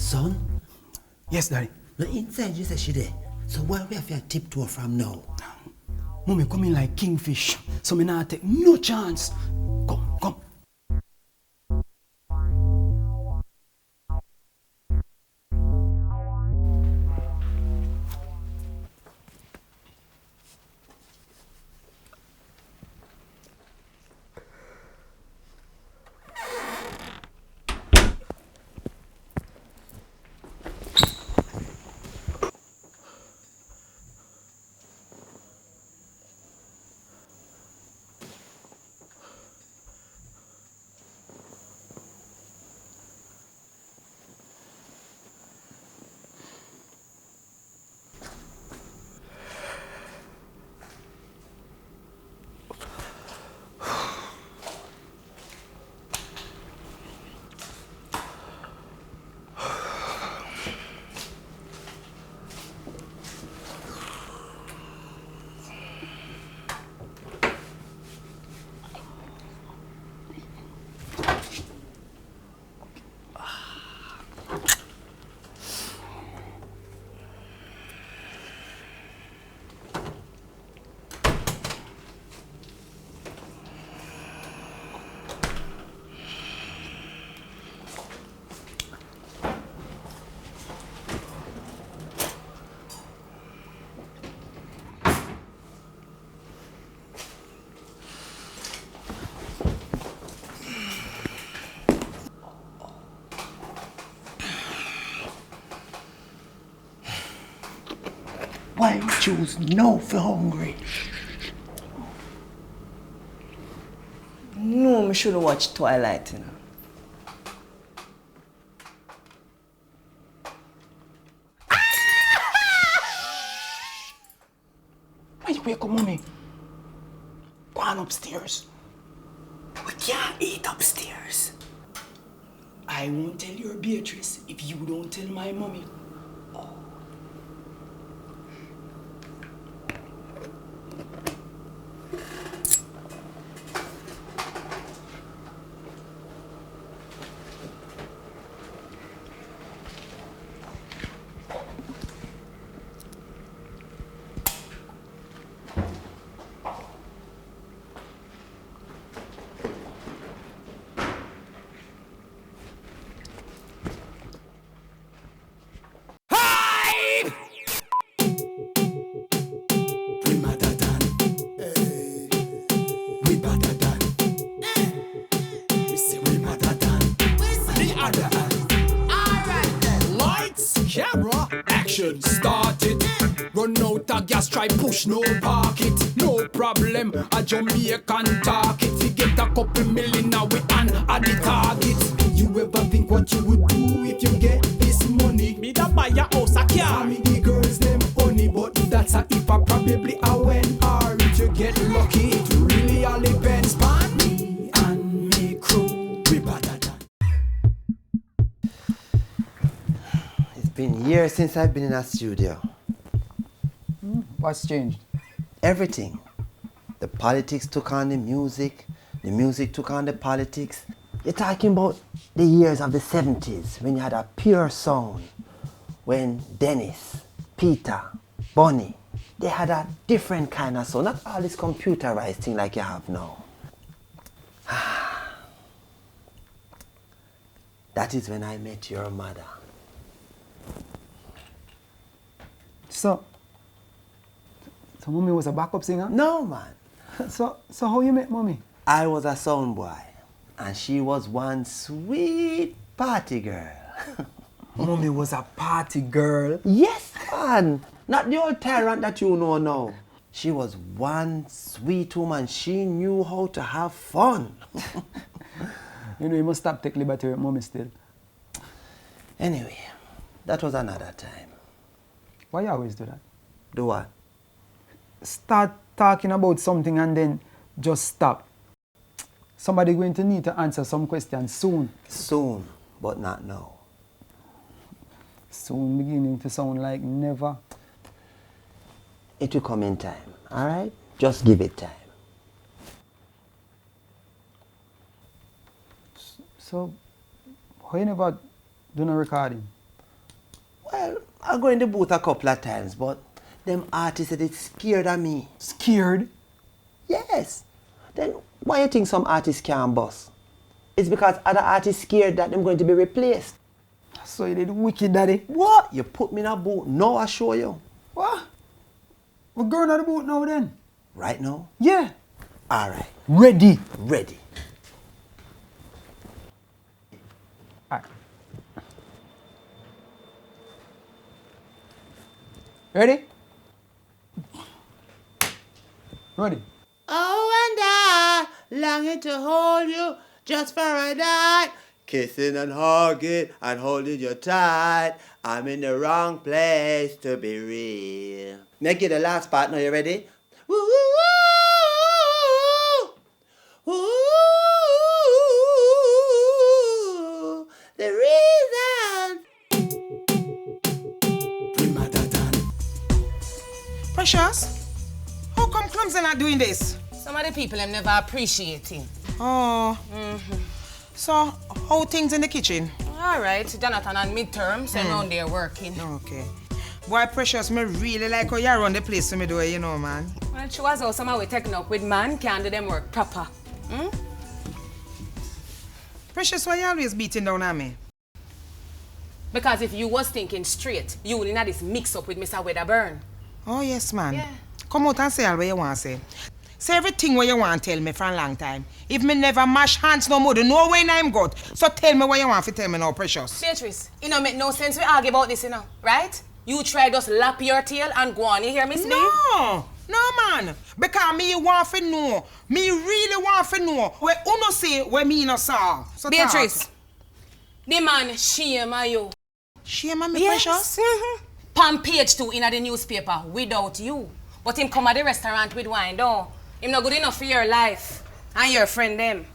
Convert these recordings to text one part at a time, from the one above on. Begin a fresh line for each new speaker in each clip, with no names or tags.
Son?
Yes, Daddy.
No, inside you say she there. So where we have your tiptoe from now?
Mommy come in like kingfish, so me not take no chance. Come, come.
Why you choose no for hungry?
No, I should have watched Twilight, you know.
Why you wake up, Mommy? Go on upstairs.
We can't eat upstairs.
I won't tell your Beatrice if you don't tell my mommy.
Try push, no park it, no problem. A Jamaican talk it. We get a couple million now we on at the target. You ever think what you would do if you get this money? Me da buy a house a car. Me the girls them honey, but that's a if I probably a when or if you get lucky. It really all depends on me and me crew. We better than.
It's been years since I've been in a studio.
What's changed?
Everything. The politics took on the music took on the politics. You're talking about the years of the 70s when you had a pure sound. When Dennis, Peter, Bonnie, they had a different kind of sound. Not all this computerized thing like you have now. That is when I met your mother.
So Mommy was a backup singer?
No, man.
So how you met Mommy?
I was a sound boy, and she was one sweet party girl.
Mommy was a party girl?
Yes, man. Not the old tyrant that you know now. She was one sweet woman. She knew how to have fun.
You know, you must stop taking liberty with Mommy still.
Anyway, that was another time.
Why you always do that?
Do what?
Start talking about something and then just stop. Somebody going to need to answer some questions soon.
Soon, but not now.
Soon beginning to sound like never.
It will come in time, all right? Just give it time.
So, how you never done a recording?
Well, I go in the booth a couple of times, but them artists said it's scared of me.
Scared?
Yes. Then why you think some artists can't bust? It's because other artists scared that they're going to be replaced.
So you did wicked, daddy.
What? You put me in a booth, now I show you.
What? We're going on the boat now then.
Right now?
Yeah.
All right.
Ready.
Ready.
All right. Ready? Ready.
Oh, and I longing to hold you just for a night. Kissing and hugging and holding you tight. I'm in the wrong place to be real. Make it the last part now, you ready? Woo, woo, woo, woo, woo, the reason.
Precious, how come Clumsy not doing this?
Some of the people I'm never appreciating.
Oh. So, how things in the kitchen?
All right, Jonathan on midterm, so now they're working.
Okay. Boy, Precious, me really like how you run the place to me do, you know, man.
Well, she was also somehow we taking up with man, can't do them work proper.
Precious, why you always beating down on me?
Because if you was thinking straight, you wouldn't have this mix-up with Mr. Wedderburn.
Oh, yes, man.
Yeah.
Come out and say all what you want to say. Say everything what you want to tell me for a long time. If me never mash hands no more, the no way I'm got. So tell me what you want to tell me now, Precious.
Beatrice, it don't make no sense we argue about this, you know, right? You try just lap your tail and go on, you hear me, Steve?
No, man. Because me want to know. Me really want to know where uno say where me no saw. So
Beatrice,
talk.
the man shame you.
Shame on me,
Yes.
Precious?
Pan page 2 in the newspaper without you. But him come at the restaurant with wine, though. Him not good enough for your life and your friend them.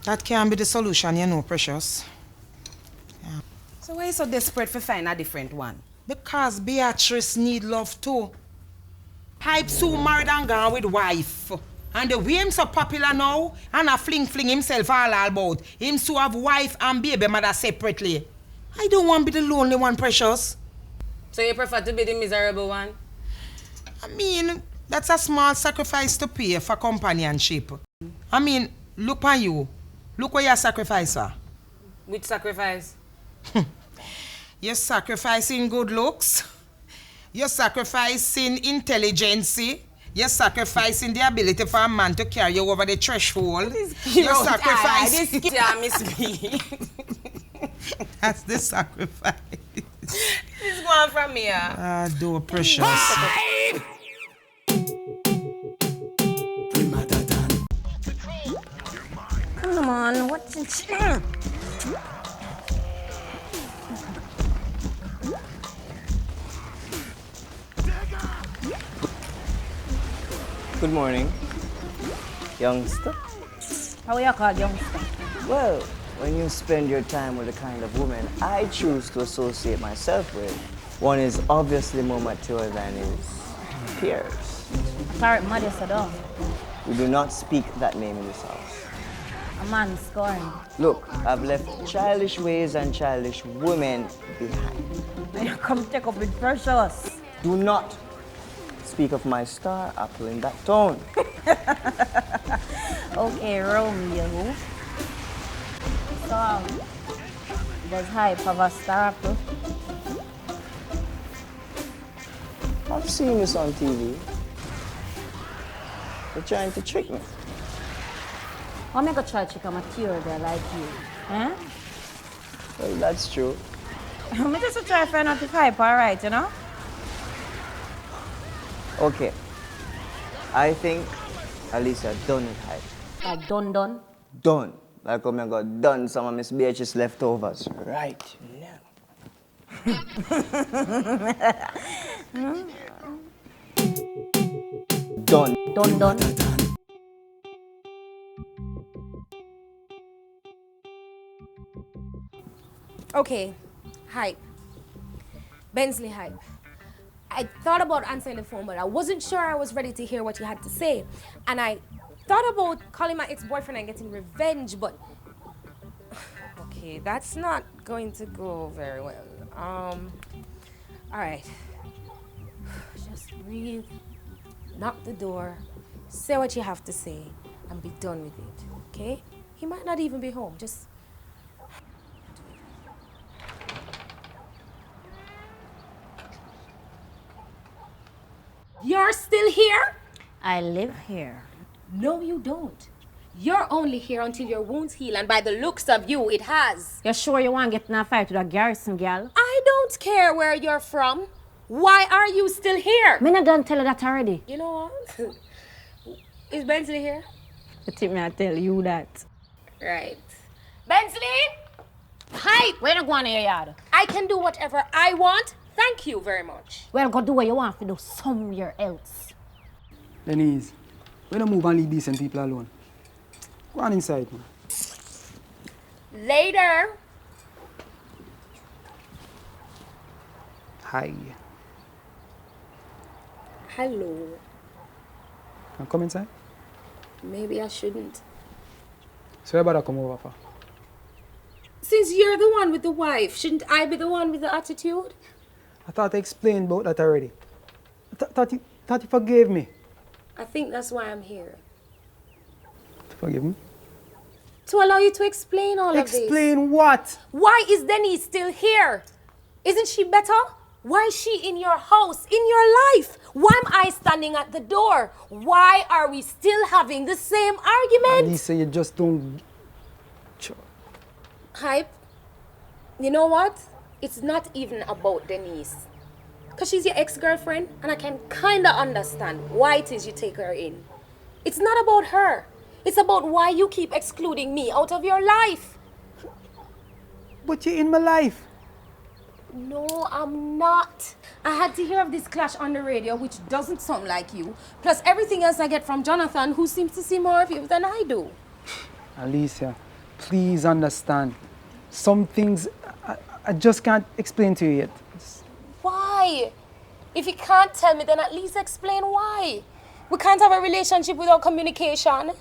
That can't be the solution, you know, Precious. Yeah.
So why you so desperate for find a different one?
Because Beatrice need love too. Hype so married and gone with wife. And the way him so popular now, and a fling himself all about. Him so have wife and baby mother separately. I don't want to be the lonely one, Precious.
So you prefer to be the miserable one?
I mean, that's a small sacrifice to pay for companionship. I mean, look on you. Look what you sacrifice for.
Which sacrifice?
You're sacrificing good looks. You're sacrificing intelligence. You're sacrificing the ability for a man to carry you over the threshold. You're sacrificing...
Miss me.
That's the sacrifice.
This going from here.
Ah, do Precious.
Come on, what's in here?
Good morning, youngster.
How are you called youngster?
Well, when you spend your time with the kind of woman I choose to associate myself with, one is obviously more mature than his peers.
Sorry, mother said oh.
We do not speak that name in this house.
A man scorned.
Look, I've left childish ways and childish women behind.
You come take up with Precious.
Do not speak of my star apple in that tone.
Okay, Romeo. So, does Hype have a star apple?
I've seen this on TV. You're trying to trick me.
I'm going to try to trick a material girl like you. Huh?
Well, that's true.
I'm just try to find out if Hype alright, you know?
Okay. I think at least you're done with Hype.
Like done?
Done. Like I'm gonna done some of Miss Beatrice's leftovers right now. Done.
Done.
Okay, Hype. Benzly Hype. I thought about answering the phone, but I wasn't sure I was ready to hear what you had to say. And I thought about calling my ex-boyfriend and getting revenge, but Okay, that's not going to go very well. All right. Just breathe, knock the door, say what you have to say, and be done with it, okay? He might not even be home, just... You're still here?
I live here.
No, you don't. You're only here until your wounds heal, and by the looks of you, it has.
You sure you want to get in a fight with a garrison girl?
I don't care where you're from. Why are you still here?
Me not done tell her that already.
You know what? Is Benzly here?
I think me I tell you that.
Right. Benzly? Hi.
Where you going in your yard?
I can do whatever I want. Thank you very much.
Well, go do what you want to do somewhere else.
Denise, we don't move and leave decent people alone. Go on inside, man.
Later.
Hi.
Hello.
Can I come inside?
Maybe I shouldn't.
So you better come over for.
Since you're the one with the wife, shouldn't I be the one with the attitude?
I thought I explained about that already. I thought you forgave me.
I think that's why I'm here.
To forgive me?
To allow you to explain all of this.
Explain what?
Why is Denise still here? Isn't she better? Why is she in your house, in your life? Why am I standing at the door? Why are we still having the same argument?
Lisa, you just don't...
Hype, you know what? It's not even about Denise. Because she's your ex-girlfriend, and I can kind of understand why it is you take her in. It's not about her. It's about why you keep excluding me out of your life.
But you're in my life.
No, I'm not. I had to hear of this clash on the radio, which doesn't sound like you. Plus everything else I get from Jonathan, who seems to see more of you than I do.
Alicia, please understand. Some things I just can't explain to you yet.
Why? If you can't tell me, then at least explain why. We can't have a relationship without communication.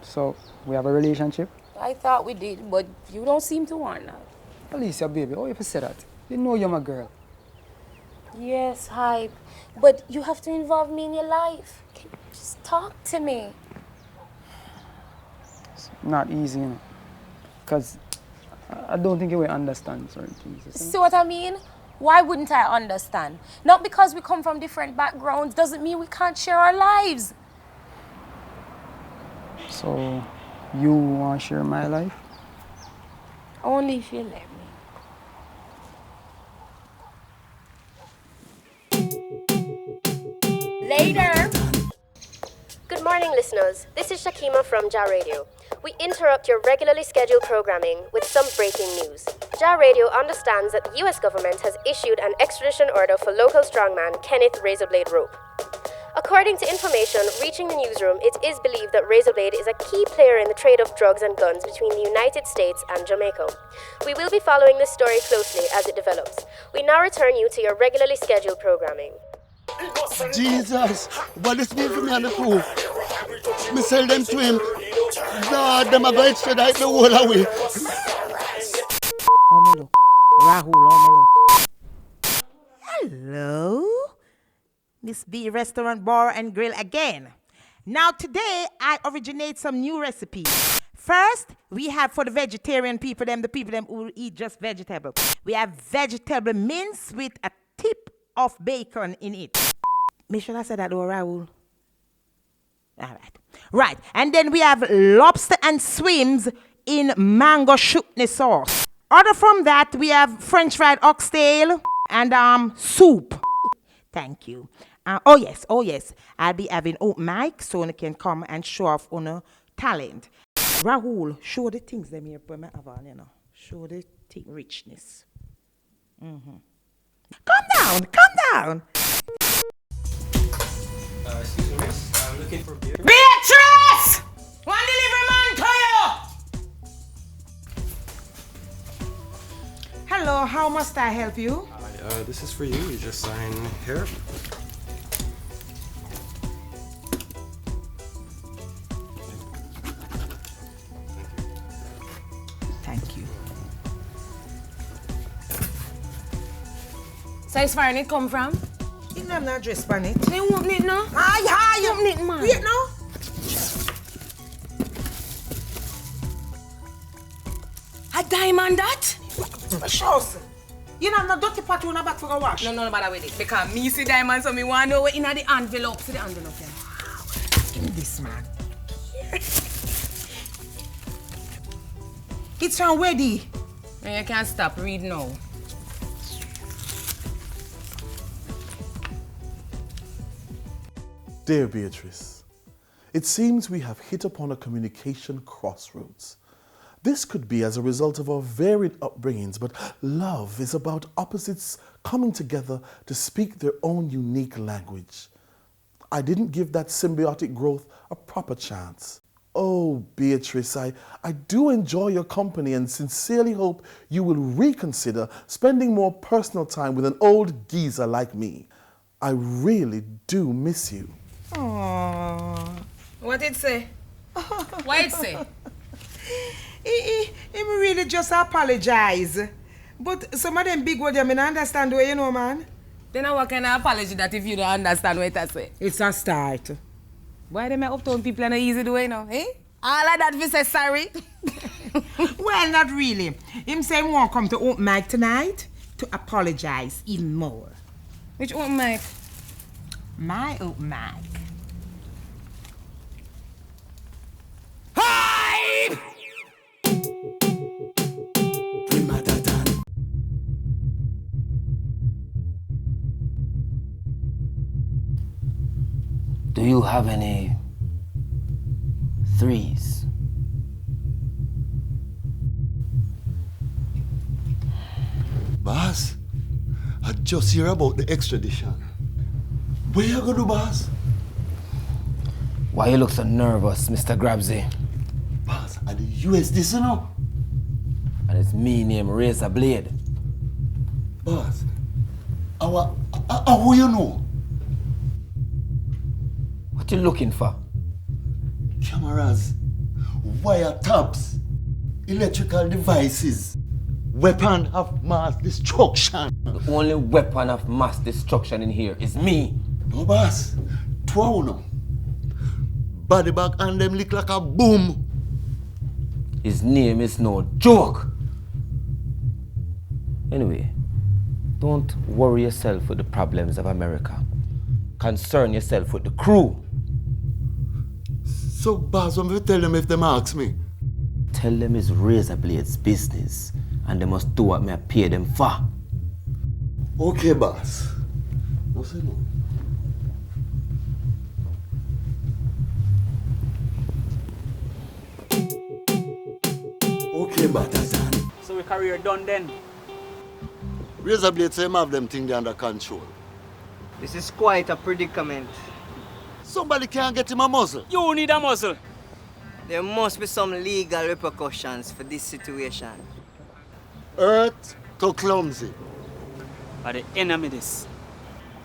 So, we have a relationship?
I thought we did, but you don't seem to want that.
Alicia, baby, how you say that? You know you're my girl.
Yes, Hype, but you have to involve me in your life. Can you just talk to me?
It's not easy, you know. Because I don't think you will understand certain things.
See what I mean? Why wouldn't I understand? Not because we come from different backgrounds doesn't mean we can't share our lives.
So, you want to share my life?
Only if you let me. Later.
Good morning, listeners. This is Shakima from JAH Radio. We interrupt your regularly scheduled programming with some breaking news. JAH Radio understands that the U.S. government has issued an extradition order for local strongman Kenneth Razorblade Rope. According to information reaching the newsroom, it is believed that Razorblade is a key player in the trade of drugs and guns between the United States and Jamaica. We will be following this story closely as it develops. We now return you to your regularly scheduled programming.
Jesus, what this mean for me and the crew? Me sell them to him. Lord, them are going to extradite the whole away.
Oh, me look. Rahul, oh, me look. Hello? Miss B Restaurant, Bar and Grill again. Now today, I originate some new recipes. First, we have for the vegetarian people, the people who eat just vegetable. We have vegetable mince with a tip of bacon in it. Make sure I said that, though, Rahul. All right. Right. And then we have lobster and swims in mango chutney sauce. Other from that, we have French fried oxtail and soup. Thank you. Oh yes. I'll be having open mic so you can come and show off on a talent. Rahul, show the things them here for me have on, you know. Show the thing richness. Come down.
Excuse me, miss. I'm looking for beer.
Beatrice! One delivery man to you! Hello, how must I help you?
This is for you. You just sign here.
Thank you.
So it's foreign it come from?
You know I'm not dressed on it.
They open it now?
Aye.
Open it, man.
Wait now.
A diamond that?
Precious. You know I'm not dirty pot on a back for a wash.
No bother with it. Because me see diamond, so me want to know what in the envelope. See the envelope then.
Give me this, man. It's from Weddy.
You can't stop, read now.
Dear Beatrice, it seems we have hit upon a communication crossroads. This could be as a result of our varied upbringings, but love is about opposites coming together to speak their own unique language. I didn't give that symbiotic growth a proper chance. Oh, Beatrice, I do enjoy your company and sincerely hope you will reconsider spending more personal time with an old geezer like me. I really do miss you.
Aww.
What it say? What it say?
He really just apologize. But some of them big words, I mean, I understand the way you know, man.
Then what kind of apology that if you don't understand what I say?
It's a start.
Why them uptown people are not easy the way now, eh? All of that we say sorry.
Well, not really. Him say he won't come to open mic tonight to apologize even more.
Which open mic?
My open mic.
Hype!
Do you have any threes?
Boss, I just hear about the extradition. Where you gonna do, boss?
Why you look so nervous, Mr. Grabsy?
Boss, at the US this, you know?
And it's me named Razor Blade.
Boss, how you know?
What you looking for?
Cameras, wiretaps, electrical devices, weapon of mass destruction.
The only weapon of mass destruction in here is me.
No, boss. Twelve. Body bag and them look like a boom.
His name is no joke. Anyway, don't worry yourself with the problems of America. Concern yourself with the crew.
So, boss, what me tell them if them ask me?
Tell them it's Razor Blade's business and they must do what me pay them for.
Okay, boss. No say no. Okay, boss.
So we career done then?
Razor Blade say him have them things under control.
This is quite a predicament.
Somebody can't get him a muzzle.
You need a muzzle.
There must be some legal repercussions for this situation.
Earth to clumsy.
Are the enemy this?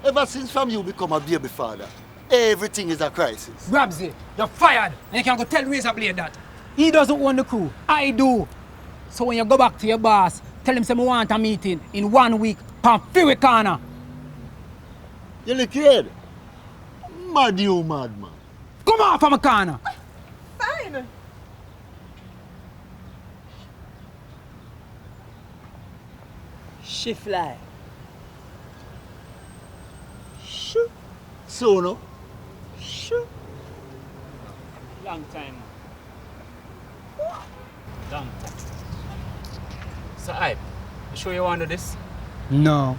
Ever since from you become a baby father, everything is a crisis.
Grabsy, you're fired. And you can't go tell Razor Blade that. He doesn't own the crew. I do. So when you go back to your boss, tell him say we want a meeting in 1 week on Fury Corner.
You look kid. Mad you, madman.
Come on from a corner.
Fine.
She fly.
Shoo. So no.
Shoo.
Long time. Long time. So, Hype, you sure you want to do this?
No.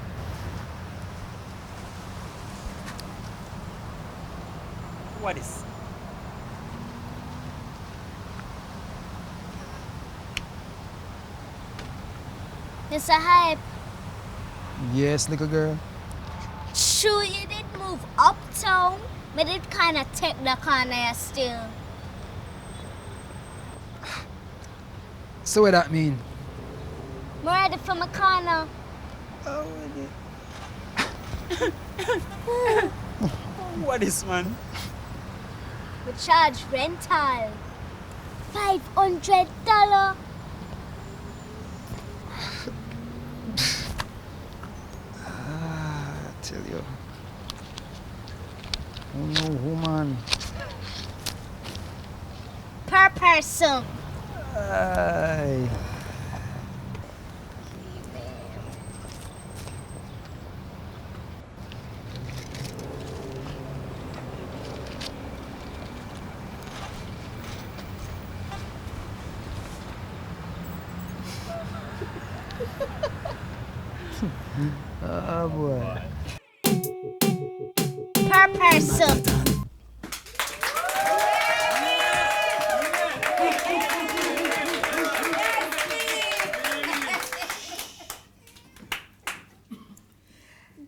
What is?
Mr. Hype,
Yes, little girl.
sure you did move uptown, but it kinda take the corner still.
So what that mean?
I'm ready for my corner.
What is, man?
We charge rental. $500.
tell you. Oh no, woman.
Per person.
Aye. Oh boy.
Per person.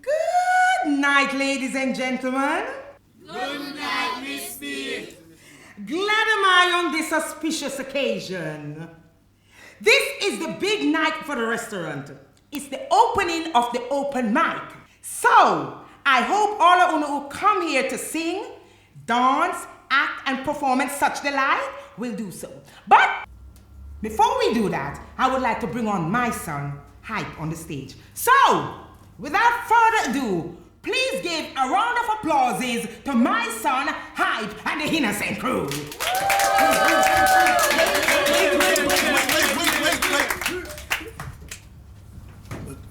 Good night, ladies and gentlemen.
Good night, Miss B.
Glad am I on this auspicious occasion. This is the big night for the restaurant. It's the opening of the open mic. So, I hope all of you who come here to sing, dance, act, and perform and such the like will do so. But before we do that, I would like to bring on my son, Hype, on the stage. So, without further ado, please give a round of applauses to my son, Hype, and the Innocent Crew.
Wait.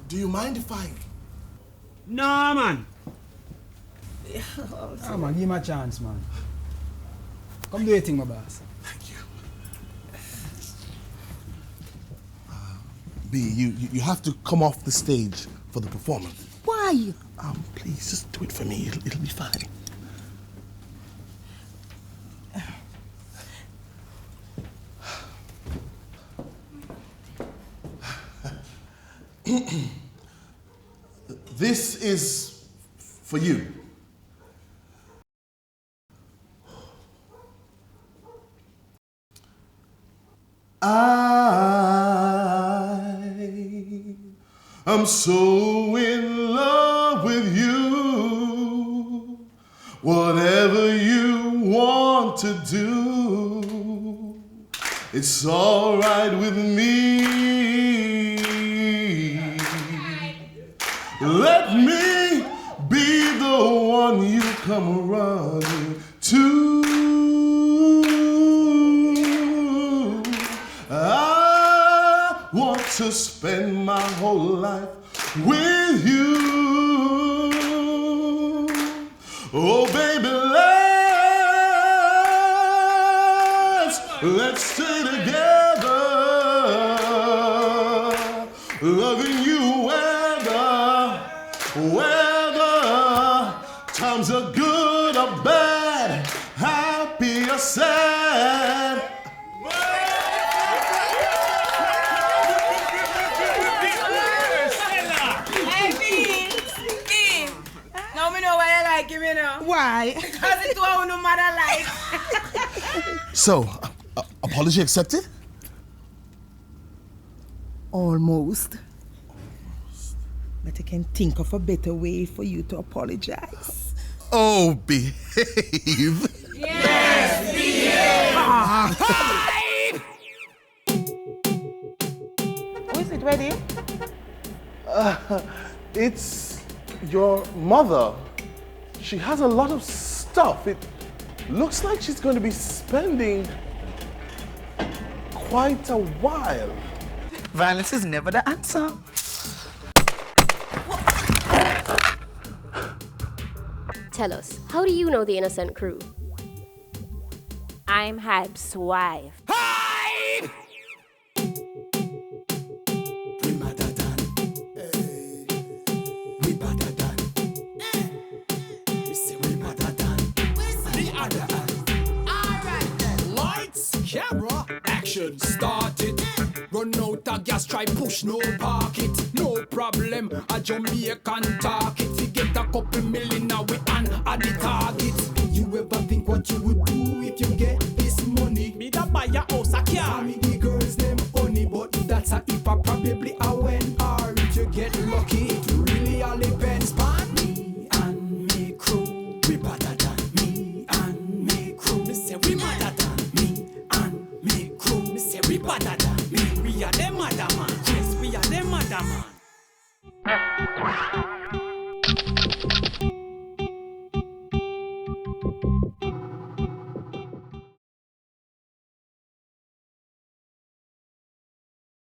Do you mind if I...
No, man. Oh, man, give him a chance, man. Come do your thing, my boss.
Thank you. B, you have to come off the stage for the performance.
Why?
Please, just do it for me. It'll be fine. This is for you. I'm so in love with you. Whatever you want to do, it's all right with me. Let me be the one you come running to. I want to spend my whole life with you. Oh baby, let's stay together, loving you whether times are good or bad, happy or sad.
Now me know why I like him, you know. Why? Because it's what no mother like.
So, apology accepted?
Almost. But I can think of a better way for you to apologize.
Oh, behave.
Yes, behave.
Who is it, ready?
It's your mother. She has a lot of stuff. It looks like she's going to be spending quite a while.
Violence is never the answer.
Tell us, how do you know the Innocent Crew?
I'm Hype's wife.
Hype! Camera, action, start it. Run out of gas, try push, no park it. No problem, a Jamaican target. We get a couple million now we on the target. You ever think what you would do if you get this money? Me da buy a house, a car. Me the girls them funny, but that's a if I probably a when or if you get lucky. It really all depends on me and me crew. We better than me and me crew. Me say we better than we better than me. We are them other man. Yes, we are them other man.